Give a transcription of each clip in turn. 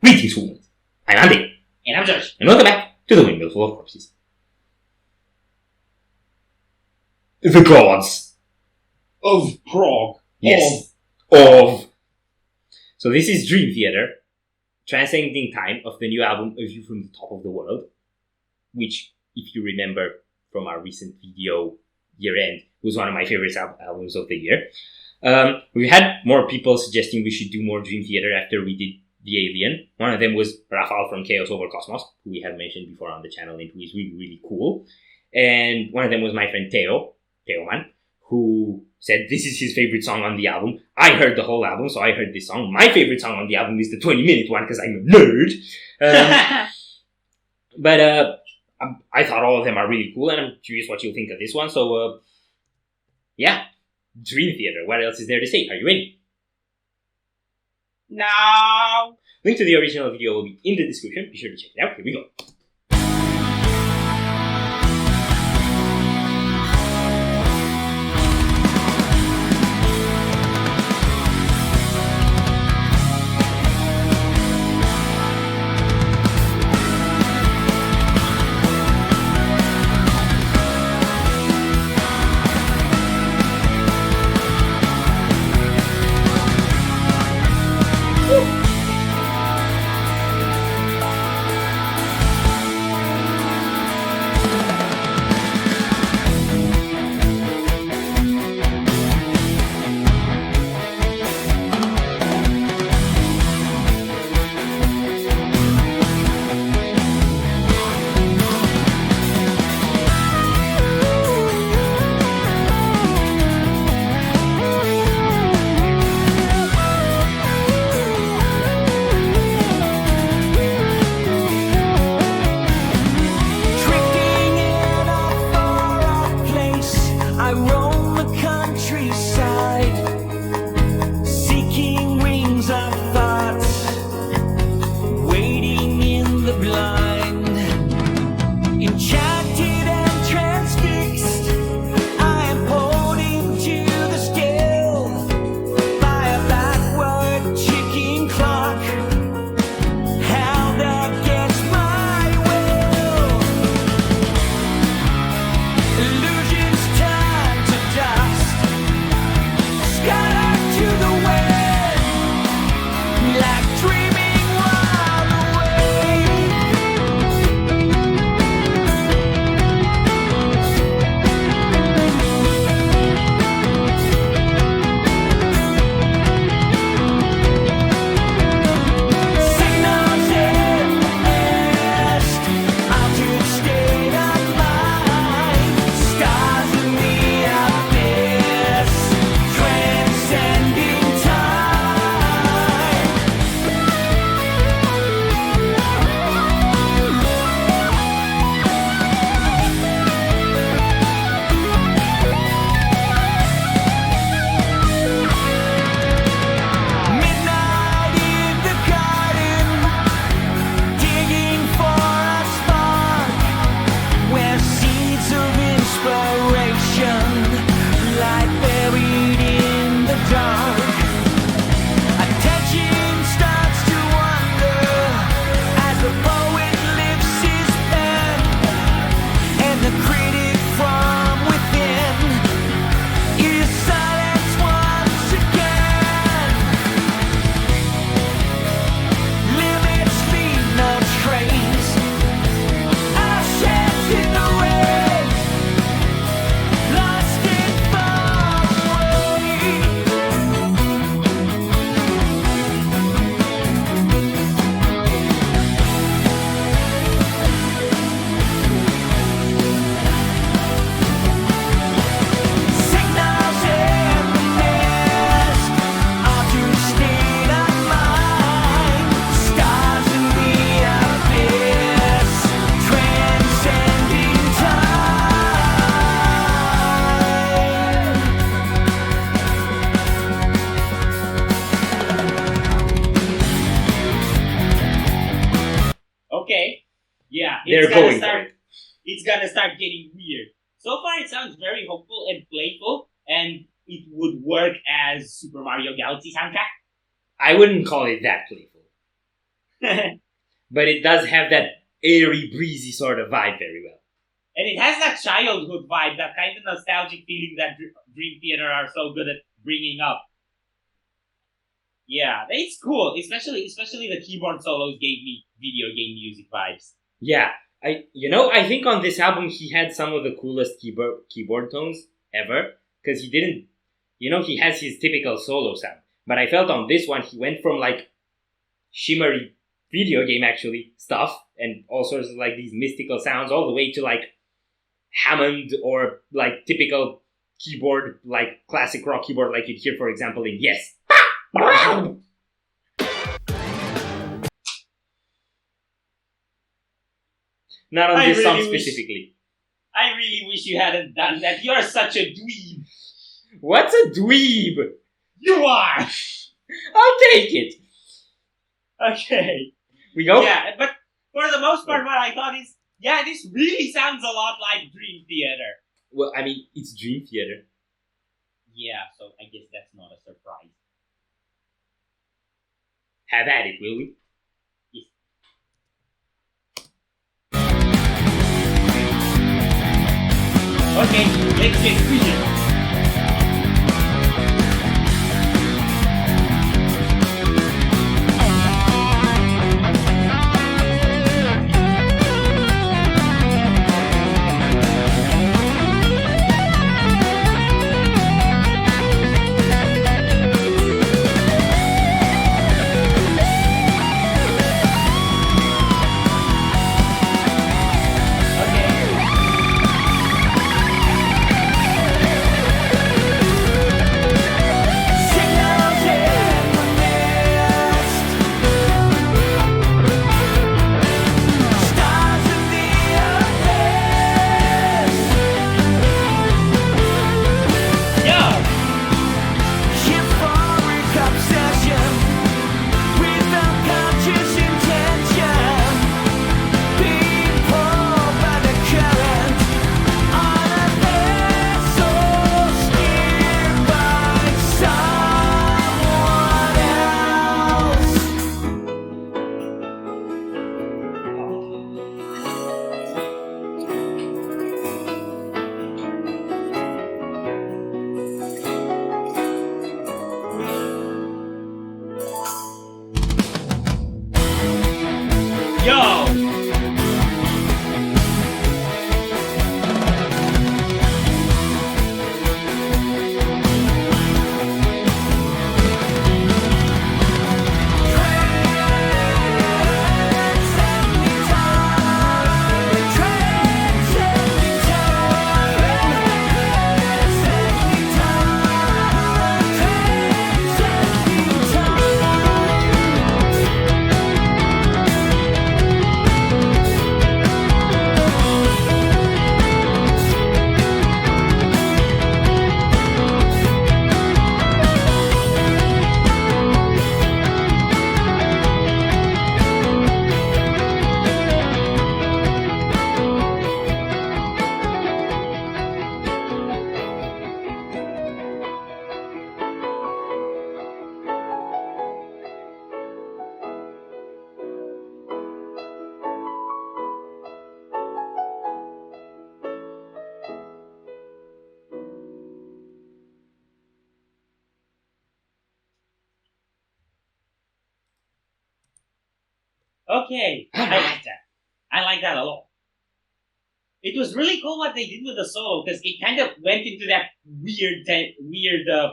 Greetings, woman. I'm Andy. And I'm Josh. And welcome back to the Windmill Full of Corpses. The gods. Of Prague. Yes. Of. So this is Dream Theater, Transcending Time of the new album A View from the Top of the World, which, if you remember from our recent video, Year End, was one of my favorite albums of the year. We had more people suggesting we should do more Dream Theater after we did The Alien. One of them was Rafal from Chaos Over Cosmos, who we have mentioned before on the channel and who is really, really cool. And one of them was my friend Theo Man, who said this is his favorite song on the album. I heard the whole album, so I heard this song. My favorite song on the album is the 20-minute one because I'm a nerd. But I thought all of them are really cool, and I'm curious what you'll think of this one. So, yeah, Dream Theater. What else is there to say? Are you ready? No. Link to the original video will be in the description. Be sure to check it out. Here we go. They're going for it. It's gonna start getting weird. So far, it sounds very hopeful and playful, and it would work as Super Mario Galaxy soundtrack. I wouldn't call it that playful. but it does have that airy, breezy sort of vibe very well. And it has that childhood vibe, that kind of nostalgic feeling that Dream Theater are so good at bringing up. Yeah, it's cool. Especially the keyboard solos gave me video game music vibes. Yeah, I think on this album he had some of the coolest keyboard tones ever, because he didn't, he has his typical solo sound, but I felt on this one he went from like shimmery video game actually stuff and all sorts of like these mystical sounds all the way to like Hammond or like typical keyboard, like classic rock keyboard like you'd hear for example in Yes. Not on this song specifically. I really wish you hadn't done that. You're such a dweeb. What's a dweeb? You are. I'll take it. Okay. We go? Yeah, but for the most part, what I thought is, yeah, this really sounds a lot like Dream Theater. Well, I mean, it's Dream Theater. Yeah, so I guess that's not a surprise. Have at it, will we? Yes. Okay, let's get weird. Okay, I like that. I like that a lot. It was really cool what they did with the solo because it kind of went into that weird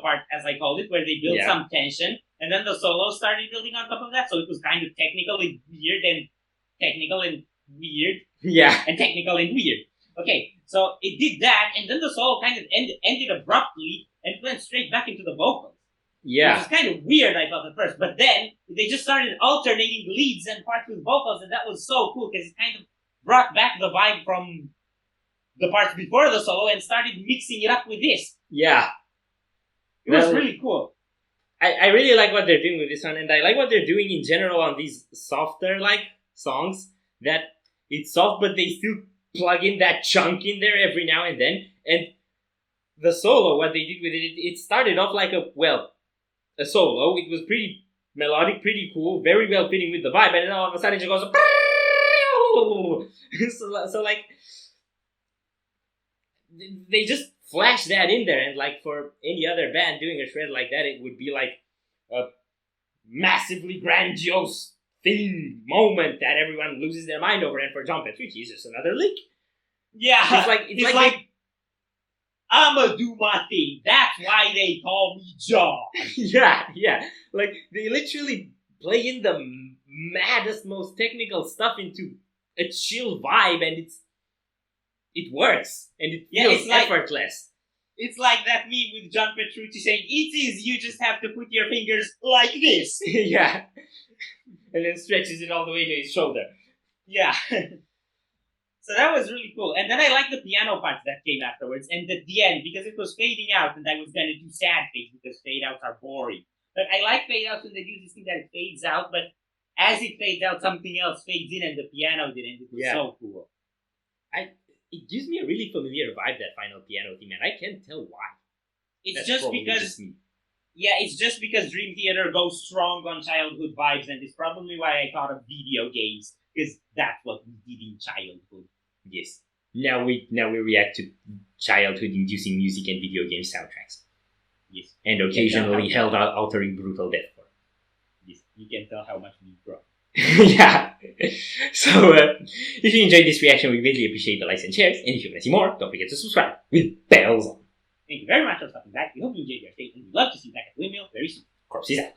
part, as I called it, where they built some tension, and then the solo started building on top of that. So it was kind of technically weird and technical and weird. Yeah. And technical and weird. Okay, so it did that, and then the solo kind of ended abruptly and went straight back into the vocals. Yeah. Which was kind of weird, I thought at first. But then they just started alternating leads and parts with vocals, and that was so cool because it kind of brought back the vibe from the parts before the solo and started mixing it up with this. Yeah. It was really cool. I really like what they're doing with this one, and I like what they're doing in general on these softer like songs, that it's soft but they still plug in that chunk in there every now and then. And the solo, what they did with it, it started off like a solo. It was pretty melodic, pretty cool, very well fitting with the vibe, and then all of a sudden it just goes. so like, they just flash that in there, and like for any other band doing a shred like that, it would be like a massively grandiose thing moment that everyone loses their mind over. And for John Petrucci, it's just another lick. Yeah, It's like I'ma do my thing. That's why they call me John. yeah. Like they literally play in the maddest, most technical stuff into a chill vibe, and it works, and it feels effortless. It's like that meme with John Petrucci saying, "It is. You just have to put your fingers like this." Yeah, and then stretches it all the way to his shoulder. Yeah. So that was really cool. And then I like the piano parts that came afterwards, and at the end, because it was fading out, and I was going to do sad fades because fade outs are boring. But I like fade outs when they do this thing that it fades out, but as it fades out, something else fades in, and the piano did, and it was so cool. It gives me a really familiar vibe, that final piano theme, and I can't tell why. It's just because Dream Theater goes strong on childhood vibes, and it's probably why I thought of video games, because that's what we did in childhood. Yes. Now we react to childhood-inducing music and video game soundtracks. Yes. And occasionally hell-altering brutal deathcore. Yes. You can tell how much we've grown. Yeah. So, if you enjoyed this reaction, we really appreciate the likes and shares. And if you want to see more, don't forget to subscribe with bells on. Thank you very much for stopping back. We hope you enjoyed your stay, and we'd love to see you back at the Windmill very soon. Corpses out.